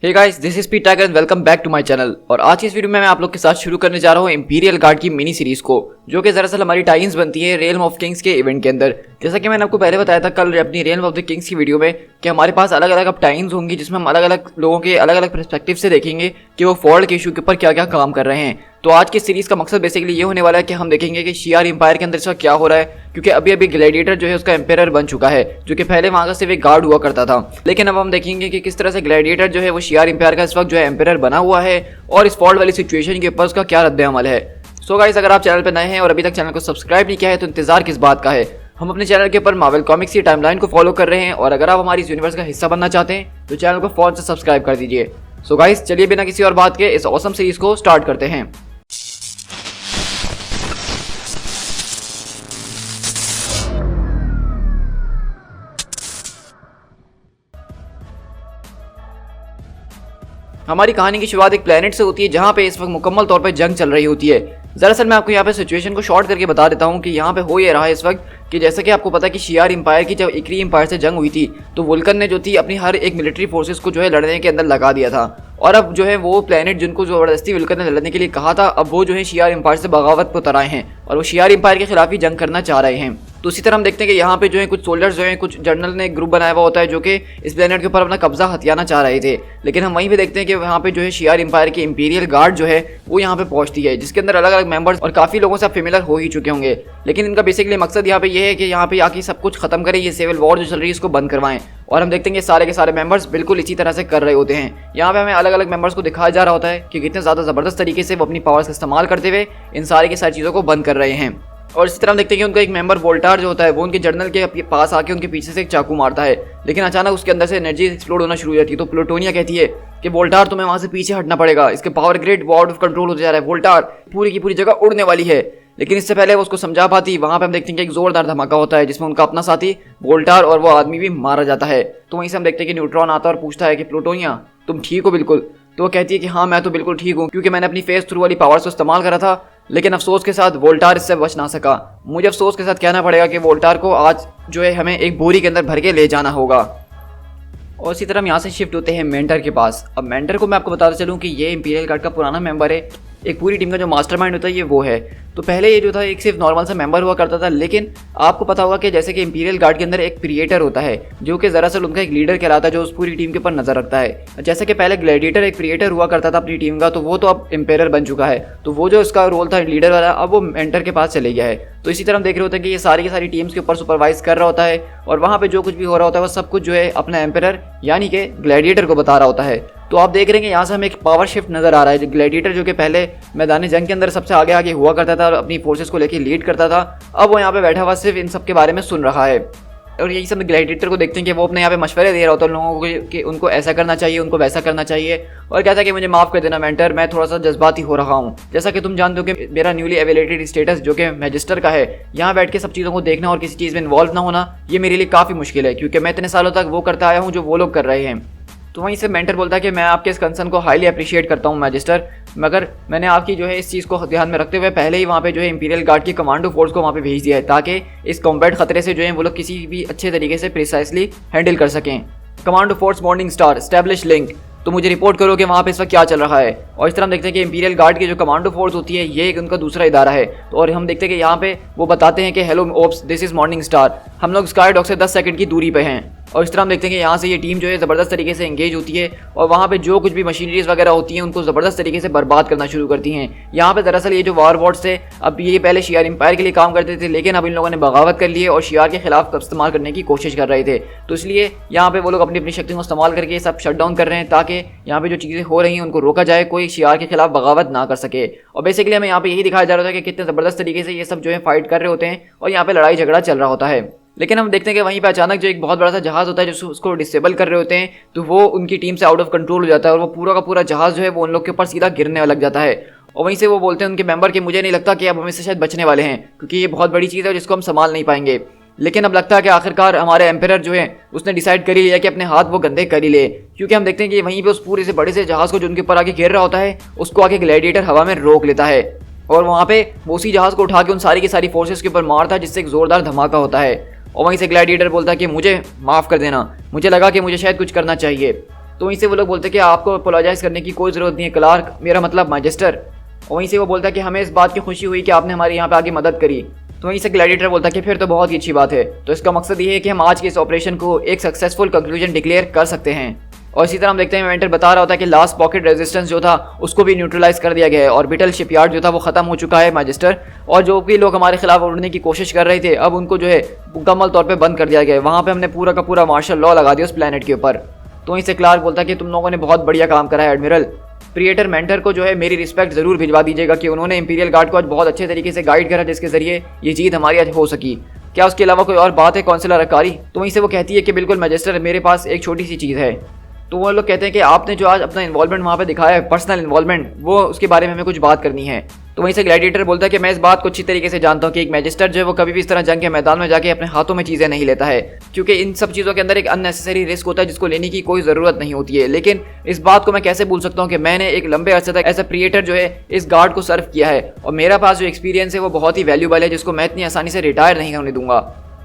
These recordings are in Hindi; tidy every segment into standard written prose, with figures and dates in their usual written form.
Hey guys, this is Pete Tiger and welcome back to my channel. और आज की इस वीडियो में मैं आप लोग के साथ शुरू करने जा रहा हूँ इंपीरियल गार्ड की मिनी सीरीज को, जो कि दरअसल हमारी टाइम्स बनती है रियल्म ऑफ किंग्स के इवेंट के अंदर। जैसा कि मैंने आपको पहले बताया था कल अपनी रियल्म ऑफ द किंग्स की वीडियो में कि हमारे पास अलग अलग अब टाइम्स होंगी जिसमें हम अलग अलग लोगों के अलग अलग पर्सपेक्टिव से देखेंगे कि वो फॉल्ट के इशू के ऊपर क्या क्या काम कर रहे हैं। तो आज की सीरीज का मकसद बेसिकली ये होने वाला है कि हम देखेंगे कि शियार एम्पायर के अंदर इसका क्या हो रहा है, क्योंकि अभी अभी ग्लैडिएटर जो है उसका एम्पायर बन चुका है, जो कि पहले वहां का सिर्फ एक गार्ड हुआ करता था। लेकिन अब हम देखेंगे कि किस तरह से ग्लैडिएटर जो है वो शियार एम्पायर का इस वक्त जो है एम्पायर बना हुआ है और इस फॉल्ट वाली सिचुएशन के ऊपर उसका क्या रद्द अमल है। सो गाइस, अगर आप चैनल पर नए हैं और अभी तक चैनल को सब्सक्राइब नहीं किया है तो इंतजार किस बात का है। हम अपने चैनल के ऊपर मार्वल कॉमिक्स की टाइमलाइन को फॉलो कर रहे हैं और अगर आप हमारी इस यूनिवर्स का हिस्सा बनना चाहते हैं तो चैनल को फौरन से सब्सक्राइब कर दीजिए। सो गाइस, चलिए बिना किसी और बात के इस ऑसम सीरीज को स्टार्ट करते हैं। हमारी कहानी की शुरुआत एक प्लेनेट से होती है जहां पे इस वक्त मुकम्मल तौर पे जंग चल रही होती है। दरअसल मैं आपको यहाँ पे सिचुएशन को शॉर्ट करके बता देता हूँ कि यहाँ पे हो ये रहा है इस वक्त कि जैसे कि आपको पता है कि शियार एम्पायर की जब इकरी एम्पायर से जंग हुई थी तो वुल्कन ने जो थी अपनी हर एक मिलिट्री फोर्सेस को जो है लड़ने के अंदर लगा दिया था। और अब जो है वो प्लेनेट जिनको जबरदस्ती वुल्कन ने लड़ने के लिए कहा था, अब वो जो है शियार एम्पायर से बगावत पर उतर आए हैं और वो शियार एम्पायर के खिलाफ ही जंग करना चाह रहे हैं। तो इसी तरह हम देखते हैं कि यहाँ पे जो है कुछ सोल्जर्स जो हैं, कुछ जनरल ने एक ग्रुप बनाया हुआ होता है जो कि इस प्लेनेट के ऊपर अपना कब्जा हथियाना चाह रहे थे। लेकिन हम वहीं पे देखते हैं कि यहाँ पे जो है शियार एम्पायर की इंपीरियल गार्ड जो है वो यहाँ पे पहुंचती है, जिसके अंदर अलग अलग मेंबर्स और काफी लोगों से आप फेमिलियर हो ही चुके होंगे। लेकिन इनका बेसिकली मकसद यहाँ पे ये है कि यहाँ पे आके सब कुछ खत्म करें, ये सिविल वॉर जो चल रही है इसको बंद करवाएं। और हम देखते हैं कि सारे के सारे मेंबर्स बिल्कुल इसी तरह से कर रहे होते हैं। यहाँ पे हमें अलग अलग मेंबर्स को दिखाया जा रहा होता है कि कितने ज़्यादा ज़बरदस्त तरीके से वो अपनी पावर्स का इस्तेमाल करते हुए इन सारी की सारी चीज़ों को बंद कर रहे हैं। और इसी तरह हम देखते हैं कि उनका एक मेंबर वोल्टार जो होता है वो उनके जर्नल के पास आके उनके पीछे से एक चाकू मारता है, लेकिन अचानक उसके अंदर से एनर्जी एक्सप्लोड होना शुरू हो जाती है। तो प्लूटोनिया कहती है कि वोल्टार तुम्हें वहां से पीछे हटना पड़ेगा, इसके power grid out of control होते जा रहा है, वोल्टार पूरी की पूरी जगह उड़ने वाली है। लेकिन इससे पहले वो उसको समझा पाती, वहां पे हम देखते हैं कि एक जोरदार धमाका होता है जिसमें उनका अपना साथी वोल्टार और वो आदमी भी मारा जाता है। तो वहीं से हम देखते हैं कि न्यूट्रॉन आता है और पूछता है कि प्लूटोनिया तुम ठीक हो बिल्कुल? तो वो कहती है कि हाँ मैं तो बिल्कुल ठीक हूँ, क्योंकि मैंने अपनी फेस थ्रू वाली पावर्स को इस्तेमाल करा था, लेकिन अफसोस के साथ वोल्टार इससे बच ना सका। मुझे अफसोस के साथ कहना पड़ेगा कि वोल्टार को आज जो है हमें एक बोरी के अंदर भर के ले जाना होगा। और इसी तरह हम यहाँ से शिफ्ट होते हैं मेंटर के पास। अब मेंटर को मैं आपको बताता चलूँ कि ये इंपीरियल गार्ड का पुराना मेंबर है, एक पूरी टीम का जो मास्टरमाइंड होता है ये वो है। तो पहले ये जो था एक सिर्फ नॉर्मल सा मेंबर हुआ करता था, लेकिन आपको पता होगा कि जैसे कि इंपीरियल गार्ड के अंदर एक क्रिएटर होता है जो कि दरअसल उनका एक लीडर कहलाता है जो उस पूरी टीम के ऊपर नजर रखता है। जैसे कि पहले ग्लैडिएटर एक क्रिएटर हुआ करता था अपनी टीम का, तो वो तो अब एम्पायर बन चुका है, तो वो जो उसका रोल था लीडर वाला अब वो मेंटर के पास चले गया है। तो इसी तरह हम देख रहे होते हैं कि ये सारी की सारी टीम्स के ऊपर सुपरवाइज कर रहा होता है और वहाँ पे जो कुछ भी हो रहा होता है वो सब कुछ जो है अपना एम्पायर यानी कि ग्लैडिएटर को बता रहा होता है। तो आप देख रहे हैं कि यहाँ से हमें एक पावर शिफ्ट नजर आ रहा है। जो ग्लैडिएटर जो कि पहले मैदान जंग के अंदर सबसे आगे आगे हुआ करता था और अपनी फोर्सेस को लेकर लीड करता था, अब वो यहाँ पे बैठा हुआ सिर्फ इन सब के बारे में सुन रहा है। और यही सब ग्लैडिएटर को देखते हैं कि वो अपने यहाँ पे मशवरे दे रहा होता है लोगों को कि उनको ऐसा करना चाहिए, उनको वैसा करना चाहिए, और कहता है कि मुझे माफ़ कर देना मेंटर, मैं थोड़ा सा जज्बाती हो रहा हूँ। जैसा कि तुम जानते हो कि मेरा न्यूली एवेलेटेड स्टेटस जो कि मैजिस्टर का है, यहाँ बैठ के सब चीज़ों को देखना और किसी चीज़ में इन्वॉल्व ना होना ये मेरे लिए काफ़ी मुश्किल है, क्योंकि मैं इतने सालों तक वो करता आया हूँ जो वो लोग कर रहे हैं। तो वहीं से मेंटर बोलता है कि मैं आपके इस कंसर्न को हाईली अप्रिशिएट करता हूं मैजिस्टर, मगर मैंने आपकी जो है इस चीज़ को ध्यान में रखते हुए पहले ही वहाँ पे जो है इंपीरियल गार्ड की कमांडो फोर्स को वहाँ पे भेज दिया है, ताकि इस कॉम्बैट खतरे से जो है वो लोग किसी भी अच्छे तरीके से प्रिसाइसली हैंडल कर सकें। Commando force morning star establish link, तो मुझे रिपोर्ट करो कि वहाँ पे इस वक्त क्या चल रहा है। और इस तरह हम देखते हैं कि इंपीरियल गार्ड की जो कमांडो फोर्स होती है ये उनका दूसरा इदारा है। तो और हम देखते हैं कि यहाँ पे वो बताते हैं कि hello ops, this is Morning Star, हम लोग स्काई डॉक से 10 सेकंड की दूरी पे हैं। और इस तरह हम देखते हैं कि यहाँ से ये टीम जो है ज़बरदस्त तरीके से एंगेज होती है और वहाँ पे जो कुछ भी मशीनरीज वगैरह होती हैं उनको ज़बरदस्त तरीके से बर्बाद करना शुरू करती हैं। यहाँ पे दरअसल ये जो वार वॉर्ड्स थे, अब ये पहले शियार एम्पायर के लिए काम करते थे, लेकिन अब इन लोगों ने बगावत कर ली है और शियार के खिलाफ इस्तेमाल करने की कोशिश कर रहे थे। तो इसलिए यहाँ पे वो लोग अपनी अपनी शक्ति को इस्तेमाल करके सब शट डाउन कर रहे हैं, ताकि यहाँ पे जो चीज़ें हो रही हैं उनको रोका जाए, कोई शियार के खिलाफ बगावत ना कर सके। और बेसिकली हमें यहाँ पे यही दिखाया जा रहा था कि कितने ज़बरदस्त तरीके से ये सब जो है फाइट कर रहे होते हैं और यहाँ पे लड़ाई झगड़ा चल रहा होता है। लेकिन हम देखते हैं कि वहीं पे अचानक जो एक बहुत बड़ा सा जहाज होता है जो उसको डिसेबल कर रहे होते हैं, तो वो उनकी टीम से आउट ऑफ कंट्रोल हो जाता है और वो पूरा का पूरा जहाज जो है वो उन लोग के ऊपर सीधा गिरने लग जाता है। और वहीं से वो बोलते हैं उनके मेंबर कि मुझे नहीं लगता कि अब हम इससे शायद बचने वाले हैं, क्योंकि ये बहुत बड़ी चीज़ है जिसको हम संभाल नहीं पाएंगे। लेकिन अब लगता है कि आखिरकार हमारे एम्पायर जो है उसने डिसाइड कर ही लिया कि अपने हाथ वो गंदे कर ही ले, क्योंकि हम देखते हैं कि वहीं पे उस पूरे से बड़े से जहाज को जो उनके ऊपर आगे घेर रहा होता है उसको आगे ग्लैडिएटर हवा में रोक लेता है और वहाँ पे वो उसी जहाज को उठा के उन सारी की सारी फोर्सेस के ऊपर मारता है, जिससे एक जोरदार धमाका होता है। और वहीं से ग्लैडिएटर बोलता है कि मुझे माफ़ कर देना, मुझे लगा कि मुझे शायद कुछ करना चाहिए। तो वहीं से वो लोग बोलते हैं कि आपको अपोलोजाइज करने की कोई ज़रूरत नहीं है क्लार्क, मेरा मतलब मैजिस्टर। और वहीं से वो बोलता है कि हमें इस बात की खुशी हुई कि आपने हमारे यहाँ पे आगे मदद करी। तो वहीं से ग्लैडिएटर बोलता है कि फिर तो बहुत ही अच्छी बात है। तो इसका मकसद ये है कि हम आज के इस ऑपरेशन को एक सक्सेसफुल कंक्लूजन डिक्लेयर कर सकते हैं। और इसी तरह हम देखते हैं मेंटर बता रहा होता है कि लास्ट पॉकेट रेजिस्टेंस जो था उसको भी न्यूट्रलाइज कर दिया गया है। ऑर्बिटल शिपयार्ड जो था वो खत्म हो चुका है मैजिस्टर, और जो भी लोग हमारे खिलाफ उड़ने की कोशिश कर रहे थे अब उनको जो है मुकम्मल तौर पे बंद कर दिया गया है। वहाँ पे हमने पूरा का पूरा मार्शल लॉ लगा दिया उस प्लेनेट के ऊपर। तो वहीं से क्लार्क बोलता है कि तुम लोगों ने बहुत बढ़िया काम करा है एडमिरल। प्रिएटर मेंटर को जो है मेरी रिस्पेक्ट जरूर भिजवा दीजिएगा कि उन्होंने इंपीरियल गार्ड को आज बहुत अच्छे तरीके से गाइड करा, जिसके जरिए ये जीत हमारी आज हो सकी। क्या उसके अलावा कोई और बात है काउंसिलर अकारी? तो वहीं से वो कहती है कि बिल्कुल मैजिस्टर, मेरे पास एक छोटी सी चीज़ है। तो वो लोग कहते हैं कि आपने जो आज अपना इन्वॉल्वमेंट वहाँ पे दिखाया है, पर्सनल इन्वॉल्वमेंट, वो उसके बारे में हमें कुछ बात करनी है। तो वहीं से ग्लैडिएटर बोलता है कि मैं इस बात को अच्छी तरीके से जानता हूँ कि एक मैजिस्टर जो है वो कभी भी इस तरह जंग के मैदान में जाके अपने हाथों में चीज़ें नहीं लेता है, क्योंकि इन सब चीज़ों के अंदर एक अननेसेसरी रिस्क होता है जिसको लेने की कोई ज़रूरत नहीं होती है। लेकिन इस बात को मैं कैसे भूल सकता हूँ कि मैंने एक लंबे अरसे तक एज अ प्रिएटर जो है इस गार्ड को सर्व किया है, और मेरा पास जो एक्सपीरियंस है वो बहुत ही वैल्यूबल है, जिसको मैं इतनी आसानी से रिटायर नहीं होने दूंगा।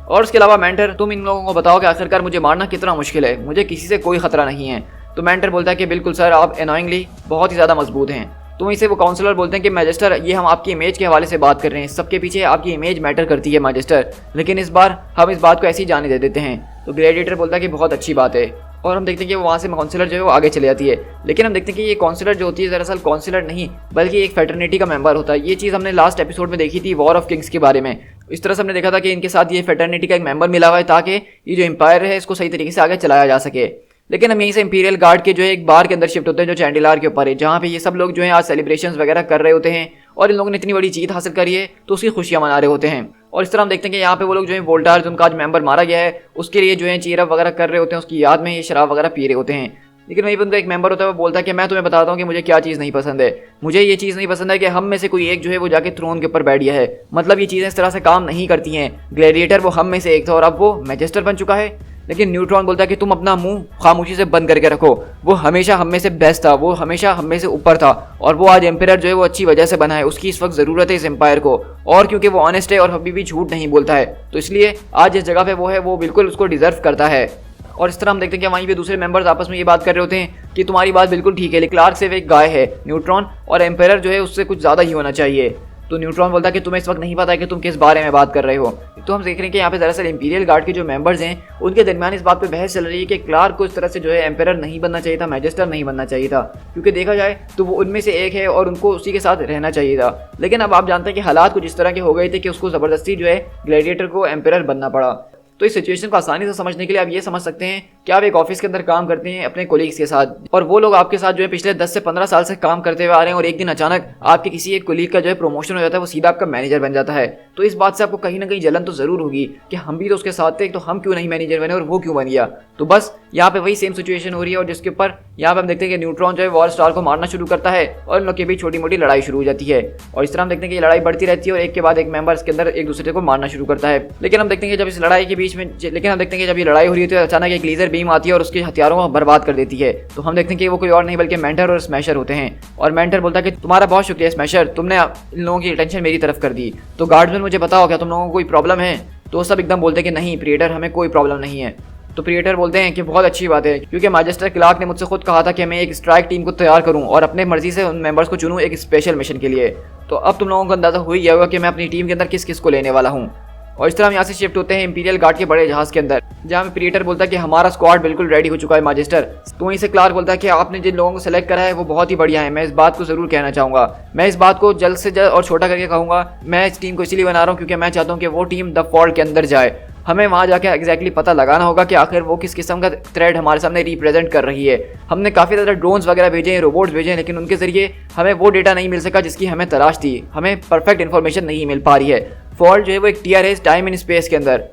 और उसके अलावा मेंटर, तुम इन लोगों को बताओ कि आखिरकार मुझे मारना कितना मुश्किल है, मुझे किसी से कोई खतरा नहीं है। तो मेंटर बोलता है कि बिल्कुल सर, आप एनोइंगली बहुत ही ज़्यादा मजबूत हैं। तो वहीं से वो काउंसलर बोलते हैं कि मैजिस्टर, ये हम आपकी इमेज के हवाले से बात कर रहे हैं, सबके पीछे आपकी इमेज मैटर करती है मैजिस्टर, लेकिन इस बार हम इस बात को ऐसे ही जाने दे देते हैं। तो ग्लैडिएटर बोलता है कि बहुत अच्छी बात है। और हम देखते हैं कि वहाँ से काउंसलर जो है वो आगे चले जाती है। लेकिन हम देखते हैं कि ये काउंसलर जो होती है दरअसल काउंसलर नहीं बल्कि एक फेटर्निटी का मेंबर होता है। ये चीज़ हमने लास्ट एपिसोड में देखी थी वॉर ऑफ किंग्स के बारे में। इस तरह से हमने देखा था कि इनके साथ ये फेटर्निटी का एक मेंबर मिला हुआ है ताकि ये जो एम्पायर है इसको सही तरीके से आगे चलाया जा सके। लेकिन हम यहीं से इंपीरियल गार्ड के जो है एक बार के अंदर शिफ्ट होते हैं जो चैंडिलार के ऊपर है, जहाँ पे ये सब लोग जो है आज सेलिब्रेशंस वगैरह कर रहे होते हैं और इन लोगों ने इतनी बड़ी जीत हासिल करी है तो उसकी खुशियां मना रहे होते हैं। और इस तरह हम देखते हैं कि यहाँ पे वो लोग जो है वोल्टार, जिनका आज मेंबर मारा गया है, उसके लिए जो है चीयर अप वगैरह कर रहे होते हैं, उसकी याद में ये शराब वगैरह पी रहे होते हैं। लेकिन वहीं पर उनका एक मेंबर होता है, वो बोलता है कि मैं तुम्हें बताता हूँ कि मुझे क्या चीज़ नहीं पसंद है। मुझे ये चीज़ नहीं पसंद है कि हम में से कोई एक जो है वो जाके थ्रोन के ऊपर बैठ गया है। मतलब ये चीज़ें इस तरह से काम नहीं करती हैं। ग्लैडिएटर वो हम में से एक था और अब वो मैजिस्टर बन चुका है। लेकिन न्यूट्रॉन बोलता है कि तुम अपना मुंह खामोशी से बंद करके रखो, वो हमेशा हम में से बेस्ट था, वो हमेशा हम में से ऊपर था, और वो आज एम्पायर जो है वो अच्छी वजह से बना है, उसकी इस वक्त ज़रूरत है इस एम्पायर को। और क्योंकि वो ऑनेस्ट है और कभी भी झूठ नहीं बोलता है, तो इसलिए आज जिस जगह पे वो है वो बिल्कुल उसको डिजर्व करता है। और इस तरह हम देखते हैं कि वहीं पे दूसरे मेंबर्स आपस में ये बात कर रहे होते हैं कि तुम्हारी बात बिल्कुल ठीक है, लेकिन क्लार्क सिर्फ एक गाय है, न्यूट्रॉन और एम्पायर जो है उससे कुछ ज़्यादा ही होना चाहिए। तो न्यूट्रॉन बोलता है कि तुम्हें इस वक्त नहीं पता है कि तुम किस बारे में बात कर रहे हो। तो हम देख रहे हैं कि यहाँ पे दरअसल इंपीरियल गार्ड के जो मेंबर्स हैं उनके दरमियान इस बात पे बहस चल रही है कि क्लार्क को इस तरह से जो है एम्पायर नहीं बनना चाहिए था, मैजिस्टर नहीं बनना चाहिए था, क्योंकि देखा जाए तो वो उनमें से एक है और उनको उसी के साथ रहना चाहिए था। लेकिन अब आप जानते हैं कि हालात कुछ इस तरह के हो गए थे कि उसको ज़बरदस्ती जो है ग्लैडिएटर को एम्पायर बनना पड़ा। तो इस सिचुएशन को आसानी से समझने के लिए आप ये समझ सकते हैं कि आप एक ऑफिस के अंदर काम करते हैं अपने कोलीग्स के साथ, और वो लोग आपके साथ जो है पिछले 10 से 15 साल से काम करते हुए आ रहे हैं, और एक दिन अचानक आपके किसी एक कोलीग का जो है प्रमोशन हो जाता है, वो सीधा आपका मैनेजर बन जाता है। तो इस बात से आपको कहीं ना कहीं जलन तो जरूर होगी कि हम भी तो उसके साथ थे, तो हम क्यों नहीं मैनेजर बने और वो क्यों बन गया। तो बस यहाँ पे वही सेम सिचुएशन हो रही है, और जिसके ऊपर यहाँ पे हम देखते हैं कि न्यूट्रॉन जो है वॉर स्टार को मारना शुरू करता है और इन लोग के बीच छोटी मोटी लड़ाई शुरू हो जाती है। और इस तरह हम देखते हैं कि ये लड़ाई बढ़ती रहती है और एक के बाद एक मेंबर इसके अंदर एक दूसरे को मारना शुरू करता है। लेकिन हम देखते हैं कि जब इस लड़ाई के बीच में जब ये लड़ाई हो रही है तो अचानक एक लेजर बीम आती है और उसके हथियारों को बर्बाद कर देती है। तो हम देखते हैं कि वो कोई और नहीं बल्कि मेंटर और स्मैशर होते हैं। और मेंटर बोलता है कि तुम्हारा बहुत शुक्रिया स्मैशर, तुमने इन लोगों की अटेंशन मेरी तरफ कर दी। तो गार्ड्समैन मुझे बताओ क्या तुम लोगों को कोई प्रॉब्लम है? तो सब एकदम बोलते हैं कि नहीं प्रिएटर, हमें कोई प्रॉब्लम नहीं है। तो प्रिएटर बोलते हैं कि बहुत अच्छी बात है, क्योंकि मैजिस्टर क्लार्क ने मुझसे खुद कहा था कि मैं एक स्ट्राइक टीम को तैयार करूं और अपने मर्जी से उन मेंबर्स को चुनूं एक स्पेशल मिशन के लिए। तो अब तुम लोगों को अंदाजा हो ही गया होगा कि मैं अपनी टीम के अंदर किस किस को लेने वाला हूं। और इस तरह हम यहाँ से शिफ्ट होते हैं इंपीरियल गार्ड के बड़े जहाज के अंदर, जहाँ में प्रिएटर बोलता है कि हमारा स्क्वाड बिल्कुल रेडी हो चुका है मैजिस्टर। तो वहीं से क्लार्क बोलता है कि आपने जिन लोगों को सेलेक्ट करा है वो बहुत ही बढ़िया है, मैं इस बात को जरूर कहना चाहूँगा, मैं इस बात को जल्द से जल्द और छोटा करके कहूँगा, मैं इस टीम को इसीलिए बना रहा हूँ क्योंकि मैं चाहता हूँ कि वो टीम द फॉल्ट के अंदर जाए। हमें वहाँ जाके एग्जैक्टली पता लगाना होगा कि आखिर वो किस किस्म का थ्रेड हमारे सामने रिप्रेजेंट कर रही है। हमने काफ़ी ज़्यादा ड्रोन्स वगैरह भेजे हैं, रोबोट्स भेजे हैं, लेकिन उनके ज़रिए हमें वो डेटा नहीं मिल सका जिसकी हमें तलाश थी, हमें परफेक्ट इन्फॉर्मेशन नहीं मिल पा रही है। फॉल्ट जो है वो एक टीआर है टाइम इन स्पेस के अंदर,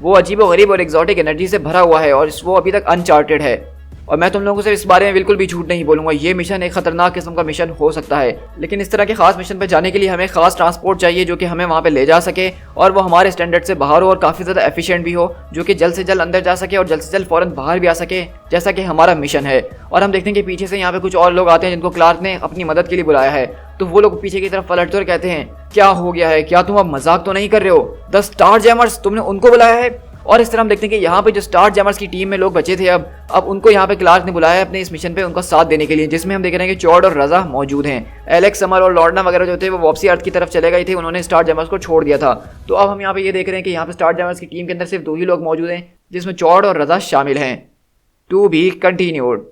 वो अजीब व गरीब और एक्जॉटिक एनर्जी से भरा हुआ है और वो अभी तक अनचार्टेड है। और मैं तुम लोगों से इस बारे में बिल्कुल भी झूठ नहीं बोलूँगा, ये मिशन एक खतरनाक किस्म का मिशन हो सकता है, लेकिन इस तरह के खास मिशन पर जाने के लिए हमें खास ट्रांसपोर्ट चाहिए जो कि हमें वहाँ पे ले जा सके और वो हमारे स्टैंडर्ड से बाहर हो और काफ़ी ज़्यादा एफिशिएंट भी हो, जो कि जल्द से जल्द अंदर जा सके और जल्द से जल्द फ़ौरन बाहर भी आ सके, जैसा कि हमारा मिशन है। और हम देखते हैं कि पीछे से यहाँ पे कुछ और लोग आते हैं जिनको क्लार्क ने अपनी मदद के लिए बुलाया है। तो वो लोग पीछे की तरफ पलटते और कहते हैं क्या हो गया है, क्या तुम अब मजाक तो नहीं कर रहे हो? द स्टार जैमर्स, तुमने उनको बुलाया है? और इस तरह हम देखते हैं कि यहाँ पे जो स्टार जैमर्स की टीम में लोग बचे थे अब उनको यहाँ पे क्लार्क ने बुलाया है अपने इस मिशन पे उनका साथ देने के लिए, जिसमें हम देख रहे हैं कि चॉड और रजा मौजूद हैं। एलेक्स, समर और लॉर्ना वगैरह जो थे वो वापसी अर्थ की तरफ चले गए थे, उन्होंने स्टार जैमर्स को छोड़ दिया था। तो अब हम यहाँ पे ये देख रहे हैं कि यहाँ पे स्टार जैमर्स की टीम के अंदर सिर्फ 2 ही लोग मौजूद हैं, जिसमें चॉड और रजा शामिल हैं। To be continued.